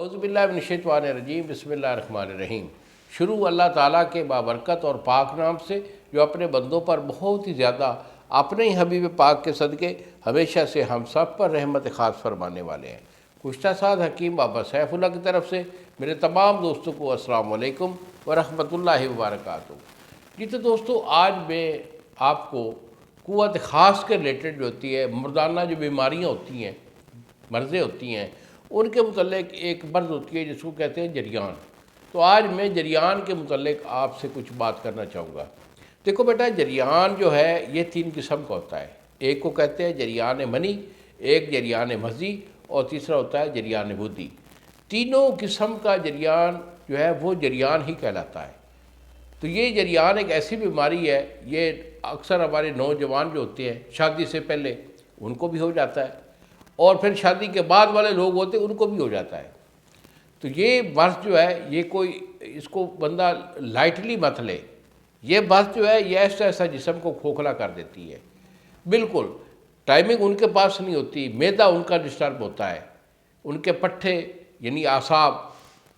اعوذ باللہ من الشیطان الرجیم، بسم اللہ الرحمن الرحیم۔ شروع اللہ تعالیٰ کے بابرکت اور پاک نام سے جو اپنے بندوں پر بہت ہی زیادہ اپنے ہی حبیب پاک کے صدقے ہمیشہ سے ہم سب پر رحمت خاص فرمانے والے ہیں۔ گزشتہ سال حکیم بابا سیف اللہ کی طرف سے میرے تمام دوستوں کو السلام علیکم ورحمۃ اللہ وبرکاتہ۔ جی تو دوستو، آج میں آپ کو قوت خاص کے ریلیٹڈ جو ہوتی ہے، مردانہ جو بیماریاں ہوتی ہیں، مرضیں ہوتی ہیں، ان کے متعلق ایک مرض ہوتی ہے جس کو کہتے ہیں جریان۔ تو آج میں جریان کے متعلق آپ سے کچھ بات کرنا چاہوں گا۔ دیکھو بیٹا، جریان جو ہے یہ 3 قسم کا ہوتا ہے۔ ایک کو کہتے ہیں جریان منی، ایک جریان مضی، اور تیسرا ہوتا ہے جریان بدی۔ تینوں قسم کا جریان جو ہے وہ جریان ہی کہلاتا ہے۔ تو یہ جریان ایک ایسی بیماری ہے، یہ اکثر ہمارے نوجوان جو ہوتے ہیں شادی سے پہلے ان کو بھی ہو جاتا ہے، اور پھر شادی کے بعد والے لوگ ہوتے ہیں ان کو بھی ہو جاتا ہے۔ تو یہ مرض جو ہے یہ کوئی اس کو بندہ لائٹلی مت لے۔ یہ مرض جو ہے یہ ایسا جسم کو کھوکھلا کر دیتی ہے، بالکل ٹائمنگ ان کے پاس نہیں ہوتی، معدہ ان کا ڈسٹرب ہوتا ہے، ان کے پٹھے یعنی اعصاب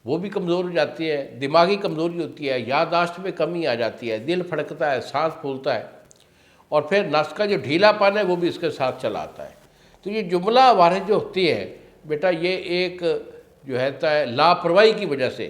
وہ بھی کمزور ہو جاتی ہے، دماغی کمزوری ہوتی ہے، یادداشت میں کمی آ جاتی ہے، دل پھڑکتا ہے، سانس پھولتا ہے، اور پھر نس کا جو ڈھیلا پن ہے وہ بھی اس کے ساتھ چلا آتا ہے۔ تو یہ جملہ وارث جو ہوتی ہے بیٹا، یہ ایک جو ہے لاپرواہی کی وجہ سے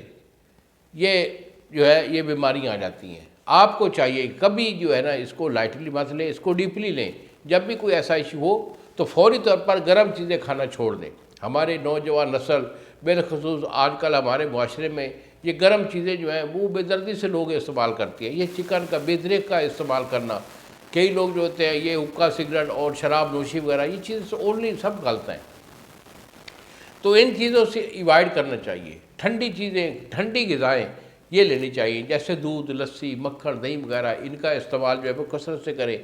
یہ جو ہے یہ بیماریاں آ جاتی ہیں۔ آپ کو چاہیے کبھی جو ہے نا اس کو لائٹلی مت لیں، اس کو ڈیپلی لیں۔ جب بھی کوئی ایسا ایشو ہو تو فوری طور پر گرم چیزیں کھانا چھوڑ دیں۔ ہمارے نوجوان نسل بالخصوص آج کل ہمارے معاشرے میں یہ گرم چیزیں جو ہیں وہ بے دردی سے لوگ استعمال کرتے ہیں۔ یہ چکن کا بیدریک کا استعمال کرنا، کئی لوگ جو ہوتے ہیں یہ حقہ سگریٹ اور شراب نوشی وغیرہ یہ چیزیں اونلی سب غلط ہیں۔ تو ان چیزوں سے ایوائڈ کرنا چاہیے۔ ٹھنڈی چیزیں، ٹھنڈی غذائیں یہ لینی چاہیے، جیسے دودھ، لسی، مکھن، دہی وغیرہ، ان کا استعمال جو ہے وہ کثرت سے کریں۔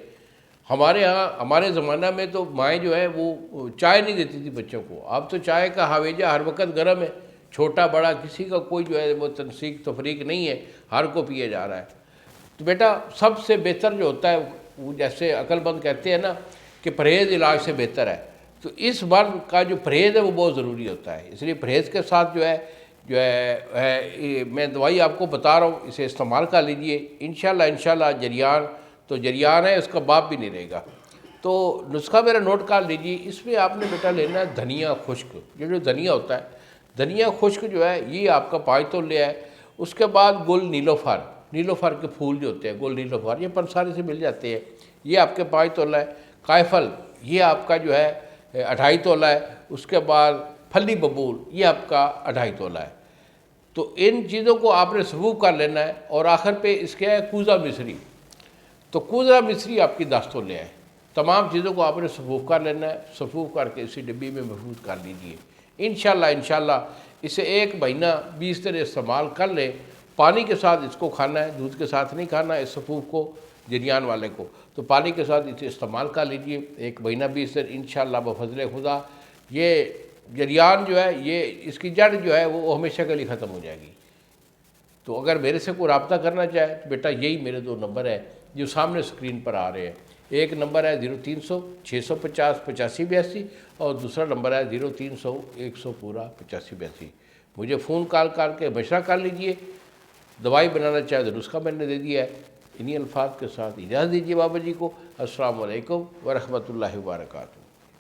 ہمارے ہاں ہمارے زمانہ میں تو مائیں جو ہے وہ چائے نہیں دیتی تھی بچوں کو۔ اب تو چائے کا ہاویجہ ہر وقت گرم ہے، چھوٹا بڑا کسی کا کوئی جو ہے وہ تنسیق تفریق نہیں ہے، ہر کو پیا جا رہا ہے۔ تو بیٹا سب سے بہتر جو ہوتا ہے وہ جیسے عقل مند کہتے ہیں نا کہ پرہیز علاج سے بہتر ہے۔ تو اس مرض کا جو پرہیز ہے وہ بہت ضروری ہوتا ہے، اس لیے پرہیز کے ساتھ جو ہے میں دوائی آپ کو بتا رہا ہوں، اسے استعمال کر لیجئے۔ انشاءاللہ جریان تو جریان ہے، اس کا باپ بھی نہیں رہے گا۔ تو نسخہ میرا نوٹ کر لیجئے۔ اس میں آپ نے بیٹا لینا ہے دھنیا خشک۔ یہ جو دھنیا ہوتا ہے، دھنیا خشک جو ہے یہ آپ کا 5 تولے ہے۔ اس کے بعد گل نیلوفر، نیلوفر کے پھول جو ہوتے ہیں گل نیلوفر، یہ پنساری سے مل جاتے ہیں، یہ آپ کے 5 تولہ ہے۔ قائفل یہ آپ کا جو ہے 2.5 تولہ ہے۔ اس کے بعد پھلی ببول یہ آپ کا 2.5 تولہ ہے۔ تو ان چیزوں کو آپ نے صفوف کر لینا ہے، اور آخر پہ اس کے ہے کوزہ مصری۔ تو کوزہ مصری آپ کی 10 تولے ہے۔ تمام چیزوں کو آپ نے صفوف کر لینا ہے، صفوف کر کے اسی ڈبی میں محفوظ کر لیجئے۔ انشاءاللہ اسے 1 مہینہ 20 دن استعمال کر لیں۔ پانی کے ساتھ اس کو کھانا ہے، دودھ کے ساتھ نہیں کھانا ہے اس صفوف کو، جریان والے کو۔ تو پانی کے ساتھ اسے استعمال کر لیجئے 1 مہینہ 20 دن، انشاءاللہ بفضل خدا یہ جریان جو ہے یہ اس کی جڑ جو ہے وہ ہمیشہ کے لیے ختم ہو جائے گی۔ تو اگر میرے سے کوئی رابطہ کرنا چاہے تو بیٹا یہی میرے 2 نمبر ہیں جو سامنے سکرین پر آ رہے ہیں۔ ایک نمبر ہے 0300 650 8582، اور دوسرا نمبر ہے 0300 100 پورا 8582۔ مجھے فون کال کر کے مشورہ کر لیجئے۔ دوائی بنانا چاہے تو نسخہ میں نے دے دیا ہے۔ انہی الفاظ کے ساتھ اجازت دیجیے بابا جی کو۔ السلام علیکم ورحمۃ اللہ وبرکاتہ۔